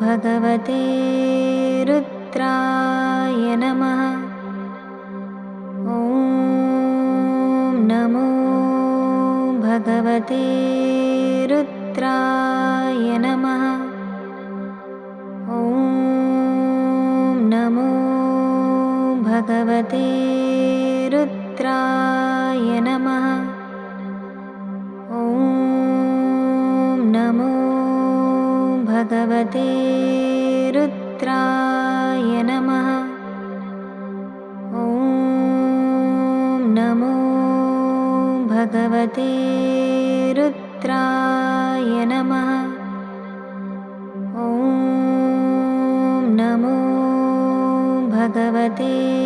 भगवते रुद्राय नमः। ॐ नमो भगवते रुद्राय नमः। ॐ नमो भगवते रुद्राय नमः। ॐ नमो भगवते रुद्राय नमः। ॐ नमो भगवते रुद्राय नमः। ॐ नमो भगवते